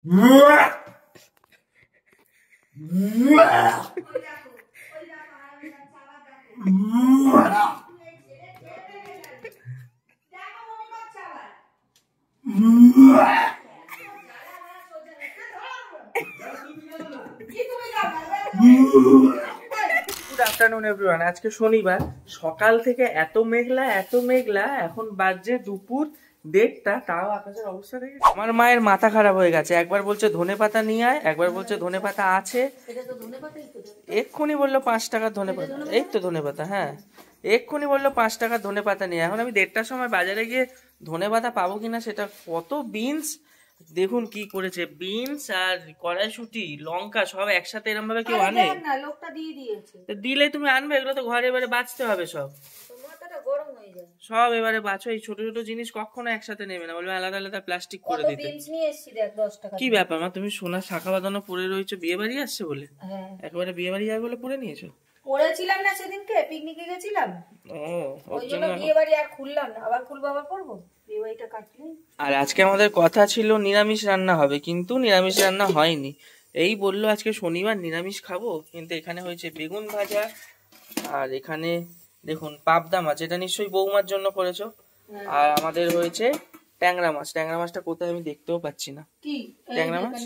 Good afternoon everyone. আজকে শনিবার, সকাল থেকে এত মেঘলা, এখন বাজে দুপুর 1:30, তাও আকাশের অবস্থা দেখে আমার মায়ের মাথা খারাপ হয়ে গেছে। একবার বলছে ধনেপাতা নিয়ে আয়, একবার বলছে ধনেপাতা আছে, এক্ষুনি বললো 5 টাকার ধনেপাতা। এই তো ধনেপাতা, হ্যাঁ এক্ষুনি বললো 5 টাকার ধনেপাতা নিয়ে। এখন আমি 1:30টার সময় বাজারে গিয়ে ধনেপাতা পাবো কিনা সেটা। কত বিনস দেখুন কি করেছে, বিনস আর কড়াইশুটি লঙ্কা সব একসাথে এরকম ভাবে কেউ আনে না, লোকটা দিয়ে দিয়েছে। দিলে তুমি আনবে, এগুলো তো ঘরে এবারে বাঁচতে হবে সব। মাথাটা গরম হয়ে যায়। সব এবারে বাঁচো, এই ছোট ছোট জিনিস কখনো একসাথে নেবে না, বলবে আলাদা আলাদা প্লাস্টিক করে দিতে। বিনস নিয়ে এসেছি দেখ 10 টাকা। কি ব্যাপার মা, তুমি সোনার শাখা বাঁধানো পরে রয়েছে, বিয়ে বাড়ি আসছে বলে? হ্যাঁ, একেবারে বিয়ে বাড়ি যাবে বলে পরে নিয়েছো? পড়েছিলাম না সেদিনকে, পিকনিকে গেছিলাম, ওই জন্য বিয়ে বাড়ি আর খুললাম না। আবার খুলবো, আবার করবো বিয়ে বাড়িটা কাটলি। আর আজকে আমাদের কথা ছিল নিরামিষ রান্না হবে, কিন্তু নিরামিষ রান্না হয়নি। এই বললো আজকে শনিবার নিরামিষ খাবো, কিন্তু এখানে হয়েছে বেগুন ভাজা, আর এখানে দেখুন পাবদা মাছ, এটা নিশ্চয়ই বৌমার জন্য করেছো। আর আমাদের হয়েছে ট্যাংরা মাছ। ট্যাংরা মাছটা কোথায় আমি দেখতেও পাচ্ছি না। কি ট্যাংরা মাছ?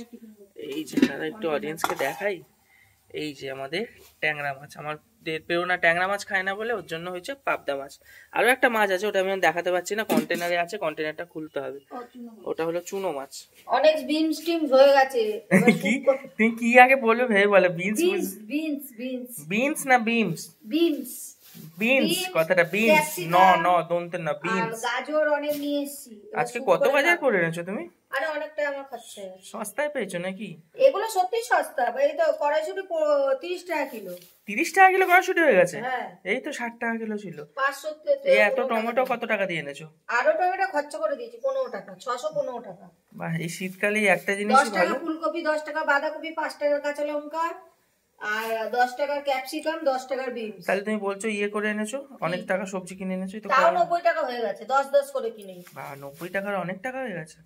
এই যে একটু অডিয়েন্সকে দেখাই, এই যে আমাদের ট্যাংরা মাছ। আমার পেরোনা ট্যাংরা মাছ খায় না বলে ওর জন্য হয়েছে পাবদা মাছ। আরো একটা মাছ আছে, ওটা আমি দেখাতে পাচ্ছি না, কন্টেনারে আছে, কন্টেনারটা খুলতে হবে। ওটা হলো চুনো মাছ। অনেক বিনস টিম হয়ে গেছে। তুমি কি আগে বলবে ভেবে বলে? বিনস বিনস না বিমস? বিনস বিনস, কথাটা বিনস, ন দন্তে না, বিনস। গাজর অনেক নিয়ে এসেছি। আজকে কত বাজার করে এনেছো তুমি? আরে অনেকটা আমার খরচা। সস্তায় পেয়েছো নাকি? এগুলো সত্যি সস্তা। এই তো কড়াইশুটি 30 টাকা কিলো। 30 টাকা কিলো কড়াইশুটি হয়ে গেছে? হ্যাঁ, এই তো 60 টাকা কিলো ছিল। 500। এই এত টমেটো কত টাকা দিয়ে এনেছো? আরো টমেটো খরচা করে দিয়েছি 15 টাকা, 615 টাকা। বাহ, এই শীতকালে একটা জিনিস 10 টাকা ফুলকপি, 10 টাকা বাঁধাকপি, 5 টাকার কাঁচা লঙ্কা, আর 10 টাকার ক্যাপসিকাম, 10 টাকার বিনস। তাহলে তুমি বলছো ইয়ে করে এনেছো, অনেক টাকা সবজি কিনে এনেছো তো? তাও 90 টাকা হয়ে গেছে, 10 করে কিনে। বাহ, 90 টাকার অনেক টাকা হয়ে গেছে।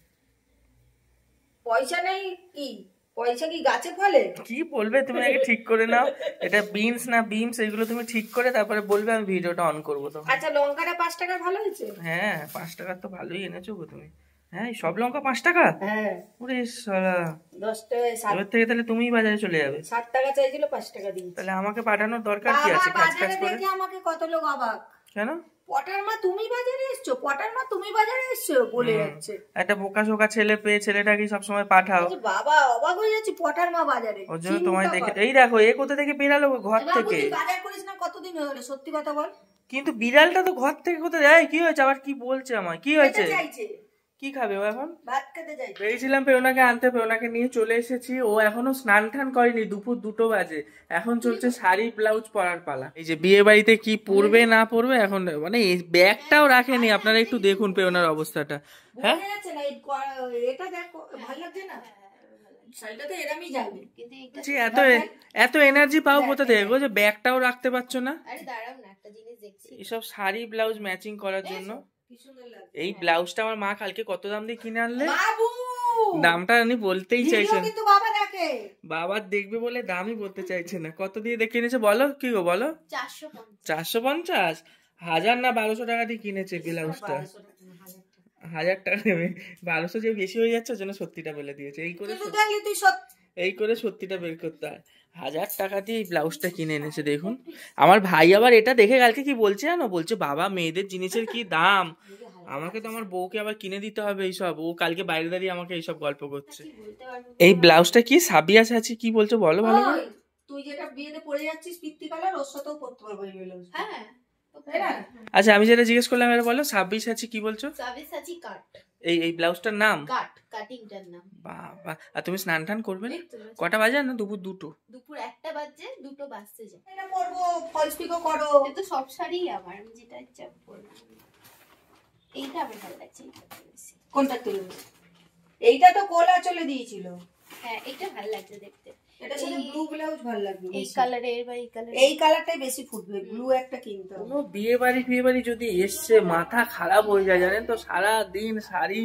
পয়সা নেই কি? পয়সা কি গাছে ফলে? কি বলবে তুমি আগে ঠিক করে নাও, এটা বিনস না বিমস, এগুলো তুমি ঠিক করে তারপরে বলবে, আমি ভিডিওটা অন করবো তো। আচ্ছা, লঙ্কাটা 5 টাকার ভালো হয়েছে? হ্যাঁ 5 টাকার তো ভালোই এনেছো গো তুমি। হ্যাঁ সব লঙ্কা 5 টাকা? হ্যাঁ। ওরে শালা, 10 টাকা। এবার থেকে তাহলে তুমিই বাজারে চলে যাবে। 7 টাকা চাইছিল, 5 টাকা দিই। তাহলে আমাকে পাঠানোর দরকার কি আছে কাজ কাজ করে? দেখে আমাকে কত লোক অবাক। কেন? পটার মা তুমি বাজারে এসছো, পটার মা তুমি বাজারে এসছো বলে যাচ্ছে। একটা বোকা শোকা ছেলে পেয়ে ছেলেটাকে সবসময় পাঠাও। বাবা অবাক হয়ে যাচ্ছে, পটার মা বাজারে। ওর জন্য তোমায় দেখে, এই দেখো এ কোথা থেকে বেরালো ঘর থেকে। বাজার করিস না কতদিন হলো, সত্যি কথা বল। কিন্তু বিড়ালটা তো ঘর থেকে কোথায় যায়? কি হয়েছে আবার? কি বলছে আমায়? কি হয়েছে? কি খাবে ও এখন? ভাত খেতে যাই। বেরিয়েছিলাম পেওনাকে আনতে, পেওনাকে নিয়ে চলে এসেছি। ও এখনো স্নান টান করেনি, দুপুর 2টো বাজে। এখন চলছে শাড়ি ব্লাউজ পরার পালা। এই যে বিয়ে বাড়িতে কি পরবে না পরবে এখন, মানে ব্যাগটাও রাখেনি। আপনারা একটু দেখুন পেওনার অবস্থাটা। হ্যাঁ এটা দেখো, ভালো লাগছে না? শাড়িটাতে এরমই যাবে, কিন্তু এত এনার্জি পাও কোথা থেকে গো যে ব্যাগটাও রাখতে পারছো না? আরে দাঁড়াও না, একটা জিনিস দেখছি। এসব শাড়ি ব্লাউজ ম্যাচিং করার জন্য। এই ব্লাউজটা আমার মা কালকে কত দাম দিয়ে কিনে আনলে? দামটা আমি বলতেই চাইছেন, বাবার দেখবে বলে দামই বলতে চাইছে না। কত দিয়ে দেখে এনেছে বলো? কি গো বলো? 450? 1000 না 1200 টাকা দিয়ে কিনেছে ব্লাউজটা। 1000 টাকা নেবে, 1200 যে বেশি হয়ে যাচ্ছে ওর জন্য সত্যিটা বলে দিয়েছে। এই করে সত্যিটা বের করতে হয়। 1000 টাকা দিয়ে এই ব্লাউজটা কিনে এনেছে। দেখুন আমার ভাই আবার এটা দেখে কালকে কি বলছে জানো? বলছে বাবা মেয়েদের জিনিসের কি দাম, আমাকে তো আমার বউকে আবার কিনে দিতে হবে এইসব। ও কালকে বাইরে দাঁড়িয়ে আমাকে এইসব গল্প করছে। এই ব্লাউজটা কি সাবিয়া চাচি কি বলছো বলো ভালো করে? তুই যেটা বিয়েতে পরে যাচ্ছিস পিত্তি কালার, ওর সাথেও পরতে পারবো এই ব্লাউজ। হ্যাঁ আচ্ছা, আমি যেটা জিজ্ঞেস করলাম এটা বলো, 26 আছে কি বলছো? 26 আছে কাট। এই ব্লাউজটার নাম কাটিংটার নাম। বাবা, আর তুমি স্নান টান করবে না? কটা বাজে না? দুপুর 2টো। দুপুর 1টা বাজে, 2টো বাজতে যায়। এটা পরবো, ফলস পিকো করো। এটা তো সব শাড়ি আমার, আমি যেটা ইচ্ছা পরবো। এইটা আমার ভালো লাগছে। কোনটা তুলবো? এইটা তো কোলা চলে দিয়েছিল। হ্যাঁ এটা ভালো লাগছে দেখতে। এটা সাথে ব্লু ব্লাউজ ভালো লাগবে। এই কালারের বা এই কালারটাই বেশি ফুটবে। ব্লু একটা কিনতে হবে। বিয়ে বাড়ি যদি এসছে মাথা খারাপ হয়ে যায় জানেন তো। সারা দিন শাড়ি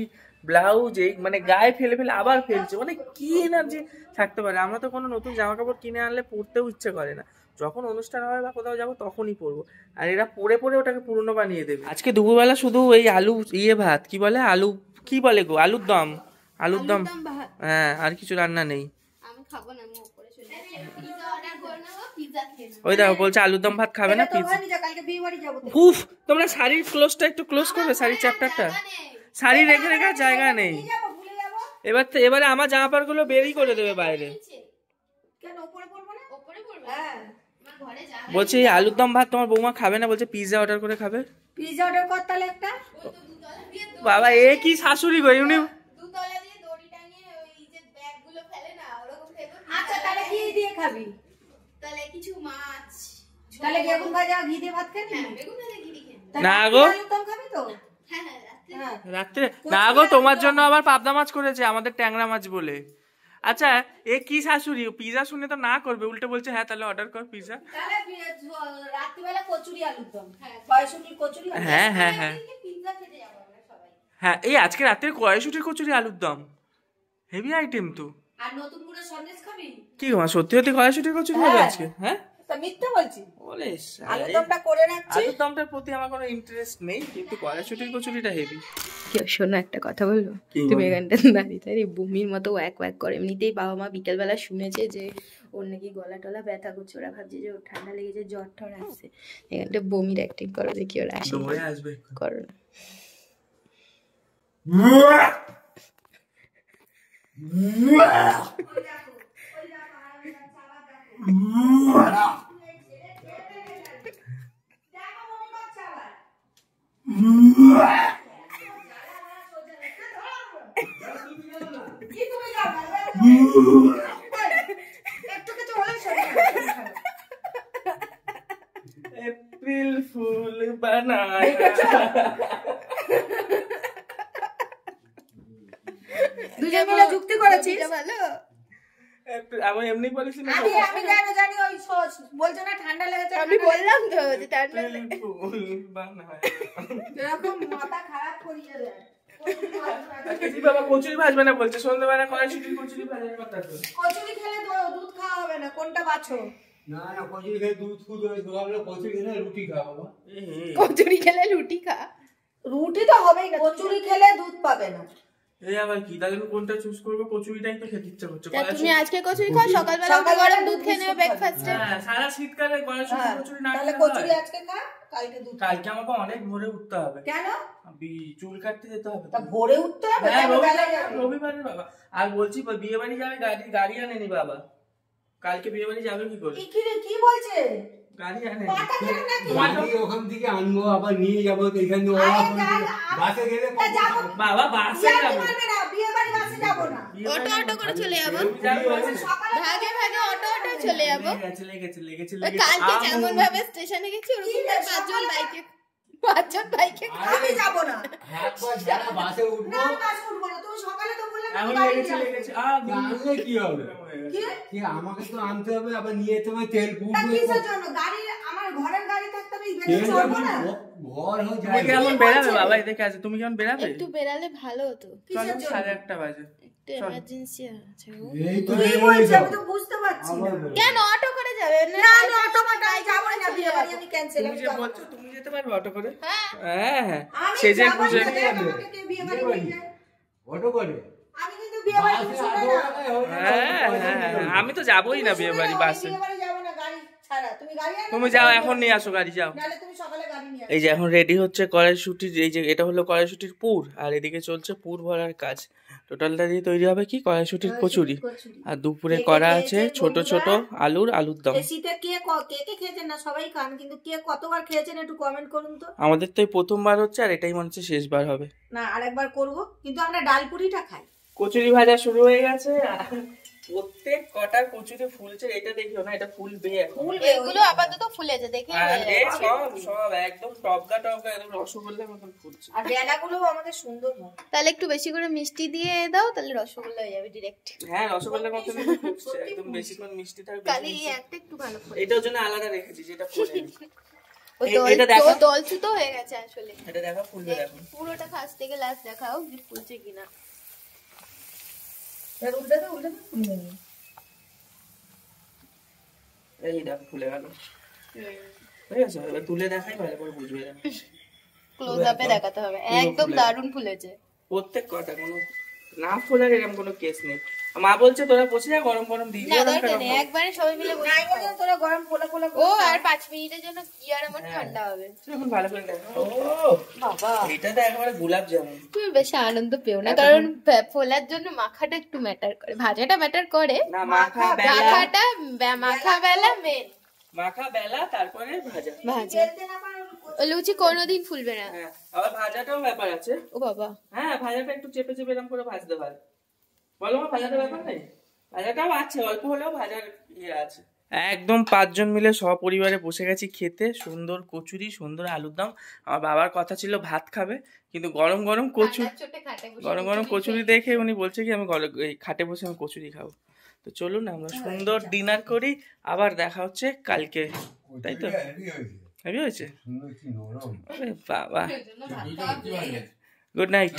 ব্লাউজ এই মানে গায়ে ফেলে ফেলে আবার ফেলছে, মানে কি এনার্জি থাকতে পারে। আমরা তো কোনো নতুন জামা কাপড় কিনে আনলে পরতেও ইচ্ছে করে না, যখন অনুষ্ঠান হয় বা কোথাও যাবো তখনই পরবো, আর এরা পরে পরে ওটাকে পুরনো বানিয়ে দেবে। আজকে দুপুরবেলা শুধু এই আলু ভাত, কি বলে আলু, কি বলে গো, আলুর দম, আলুর দম, হ্যাঁ, আর কিছু রান্না নেই। ওই দেখো বলছে আলুর দম ভাত খাবে না, পিৎজা। উফ, তোমরা শাড়ির ক্লোজটা একটু ক্লোজ করবে, শাড়ির চ্যাপ্টারটা, শাড়ি রেখে রেখে জায়গা নেই। এবারে আমার জামা কাপড় গুলো বেরই করে দেবে বাইরে। বলছে আলুর দম ভাত তোমার বৌমা খাবে না, বলছে পিৎজা অর্ডার করে খাবে। পিৎজা অর্ডার কর তাহলে একটা। বাবা এ কি শাশুড়ি গো, উনি আচ্ছা তাহলে কি দিয়ে খাবি? তাহলে কিছু মাছ, তাহলে বেগুন ভাজা ঘি দিয়ে ভাত খাবি? বেগুন ভাজা ঘি দিয়ে খাবি না গো, একদম খাবি তো? হ্যাঁ রাত্রে না গো, তোমার জন্য আবার পাবদা মাছ করেছে, আমাদের ট্যাংরা মাছ বলে। আচ্ছা এ কি শাশুড়ি, পিৎজা শুনে তো না করবে, উল্টে বলছে হ্যাঁ তাহলে অর্ডার কর পিৎজা। তাহলে রাত্রিবেলা কচুরি আলুর দম, কড়াইশুটির কচুরি। হ্যাঁ হ্যাঁ হ্যাঁ পিৎজা খেতে যাব আমরা সবাই। হ্যাঁ এই আজকে রাতে কড়াইশুটির কচুরি আলুর দম, হেভি আইটেম তো। আর নতুন করে সন্দেশ খাবি? কি গো সত্যি সত্যি কড়াইশুটির কচুরি হবে আজকে? হ্যাঁ তা মিথ্যা বলছি? বলে আলুর দমটা করে রাখছি। আলুর দমটার প্রতি আমার কোনো ইন্টারেস্ট নেই, কিন্তু কড়াইশুটির কচুরিটা হেভি। শোনো একটা কথা বলবো, তুমি এখানটা দাঁড়িয়ে দাঁড়িয়ে বমির মতো ওয়াক ওয়াক করে। এমনিতেই বাবা মা বিকেলবেলা শুনেছে যে ওর নাকি গলা টলা ব্যথা করছে, ওরা ভাবছে যে ওর ঠান্ডা লেগেছে, জ্বর ঠর আসছে। এখানটা বমির অ্যাক্টিং করো, দেখি ওরা আসে করো না। এপ্রিল ফুল বানায় দুজন মিলে যুক্তি করেছিস ভালো। আমি এমনি বলেছি না, আমি কেন জানি ওই বলছো না ঠান্ডা লেগেছে, আমি বললাম তো যে ঠান্ডা ফুল বানায়, এরকম মাথা খারাপ করিয়ে দেয়। বাবা কচুরি ভাজবে না বলছে, সন্ধ্যাবেলা কড়াইশুটির কচুরি ভাজার কথা। তো কচুরি খেলে দুধ খাওয়া হবে না, কোনটা বাছো? না না কচুরি খেলে দুধ কচুরি খেলে রুটি খাওয়া। কচুরি খেলে রুটি খা, রুটি তো হবেই না, কচুরি খেলে দুধ পাবে না। এই আবার কি, তাহলে কোনটা চুজ করবো? কচুরিটাই তো খেতে ইচ্ছা করছে। তুমি আজকে কচুরি খাও, সকালবেলা গরম দুধ খেয়ে নেবে ব্রেকফাস্টে। হ্যাঁ সারা শীতকালে কড়াইশুটি কচুরি না তাহলে কচুরি আজকে খা, কালকে দুধ। কালকে আমাকে অনেক ভোরে উঠতে হবে। কেন? চুল কাটতে যেতে হবে। তা ভোরে উঠতে হবে? হ্যাঁ রবিবারে বাবা। আর বলছি বিয়ে বাড়ি যাবে, গাড়ি আনেনি বাবা, কালকে বিয়ে বাড়ি যাবে কি করে? কি বলছে? গাড়ি আনেনি, ওখান থেকে আনবো আবার নিয়ে যাবো, এখানে বাসে গেলে বাবা বাসে যাবে না, বিয়ে বাড়ি বাসে যাবো না, অটো অটো করে চলে যাবো, ভাগে ভাগে অটো অটো চলে যাবো। লেগেছে কালকে যেমন ভাবে স্টেশনে গেছি ওরকম পাঁচজন বাইকে আমি যাবো না, বাসে উঠবো না বাসে উঠবো না। তুমি সকালে তো বললে এখন লেগেছে আনলে কি হবে? কি আমাকে তো আনতে হবে, আবার নিয়ে যেতে হবে, তেল কিসের জন্য? গাড়ি আমার ঘরের গাড়ি থাকতে আমি বেরিয়ে চলবো না। ঘর হয়ে তুমি কেমন বেরাবে বাবা? এদিকে আছে, তুমি কেমন বেরাবে? একটু বেরালে ভালো হতো, কিসের জন্য? 1:30 বাজে, একটু এমার্জেন্সি আছে। এই তো কি বলছিস? আমি তো বুঝতে পারছি না। কেন অটো করে যাবে? না আমি অটো করে যাবো না, বিয়ে বাড়ি আমি ক্যান্সেল। তুমি যে বলছো তুমি যেতে পারবে অটো করে? হ্যাঁ হ্যাঁ আমি সে যে যাবো বুঝে না, আমাকে কে বিয়ে বাড়ি নিয়ে যায়? অটো করে আমি কিন্তু বিয়ে বাড়ি কিছু না। হ্যাঁ আমি তো যাবোই না বিয়ে বাড়ি বাসে। বিয়ে বাড়ি যাবো না গাড়ি ছাড়া। তুমি গাড়ি আনো, তুমি যাও এখন নিয়ে আসো গাড়ি, যাও। নালে তুমি সকালে গাড়ি নিয়ে আসো। এই যে এখন রেডি হচ্ছে কড়াইশুটির, এই যে এটা হলো কড়াইশুটির পুর, আর এদিকে চলছে পুর ভরার কাজ। টোটালটা দিয়ে তৈরি হবে কি কড়াইশুটির কচুরি, আর দুপুরে করা আছে ছোট ছোট আলুর দম। শীতে কে খেয়েছেন না সবাই খান, কিন্তু কে কতবার খেয়েছেন একটু কমেন্ট করুন তো। আমাদের তো এই প্রথমবার হচ্ছে, আর এটাই মনে হচ্ছে শেষবার হবে। না আরেকবার করব, কিন্তু আমরা ডালপুরিটা খাই। কচুরি ভাজা শুরু হয়ে গেছে, প্রত্যেক কটা কচুরি ফুলছে, এটা দেখিও না, এটা ফুলবে এখন। এগুলো আপাতত ফুলেছে, দেখি সব একদম টপকা একদম রসগোল্লার মতন ফুলছে। আর বেলাগুলো আমাদের সুন্দর হয়। তাহলে একটু বেশি করে মিষ্টি দিয়ে দাও, তাহলে রসগোল্লা হয়ে যাবে ডিরেক্ট। হ্যাঁ রসগোল্লার মতন ফুলছে, একদম বেশিক্ষণ মিষ্টি থাকবে। কালি একটা একটু ভালো করে, এটার জন্য আলাদা রেখেছি যেটা ফুলে। এটা দেখো দল ছুতো হয়ে গেছে আসলে। এটা দেখো ফুলবে, দেখো পুরোটা ফার্স্ট থেকে লাস্ট দেখাও যে ফুলছে কিনা। এই দেখো ফুলে গেল, ঠিক আছে? এবার তুলে দেখাই ভালো করে বুঝবে। ক্লোজ আপে দেখাতে হবে, একদম দারুণ ফুলেছে প্রত্যেক কটা, কোনো না ফোলার এরকম কোনো কেস নেই। মা বলছে তোরা বসে যা, গরম গরম দিয়ে না দরকার নেই, একবারে সবাই মিলে বসে নাই বলে তোরা গরম ফোলা ফোলা ও আর 5 মিনিটের জন্য কি আর আমার ঠান্ডা হবে। এখন ভালো করে দেখো। ও বাবা, এটা তো একেবারে গোলাপ জামুন। তুমি বেশি আনন্দ পেও না, কারণ ফোলার জন্য মাখাটা একটু ম্যাটার করে, ভাজাটা ম্যাটার করে না, মাখা বেলা মেন, মাখা বেলা তারপরে ভাজা। লুচি কোনোদিন ফুলবে না। হ্যাঁ, আবার ভাজাটাও ব্যাপার আছে। ও বাবা, হ্যাঁ ভাজাটা একটু চেপে চেপে এরকম করে ভাজতে হয়। বলো ভাজাটা ব্যাপার নেই, ভাজাটাও আছে, অল্প হলেও ভাজার ইয়ে আছে। একদম 5 জন মিলে সপরিবারে বসে গেছি খেতে। সুন্দর কচুরি, সুন্দর আলুর দম। আমার বাবার কথা ছিল ভাত খাবে, কিন্তু গরম গরম কচুরি দেখে উনি বলছে কি আমি এই খাটে বসে আমি কচুরি খাবো। তো চলুন আমরা সুন্দর ডিনার করি, আবার দেখা হচ্ছে কালকে, তাই তো? হেভি হয়েছে বাবা। Good night.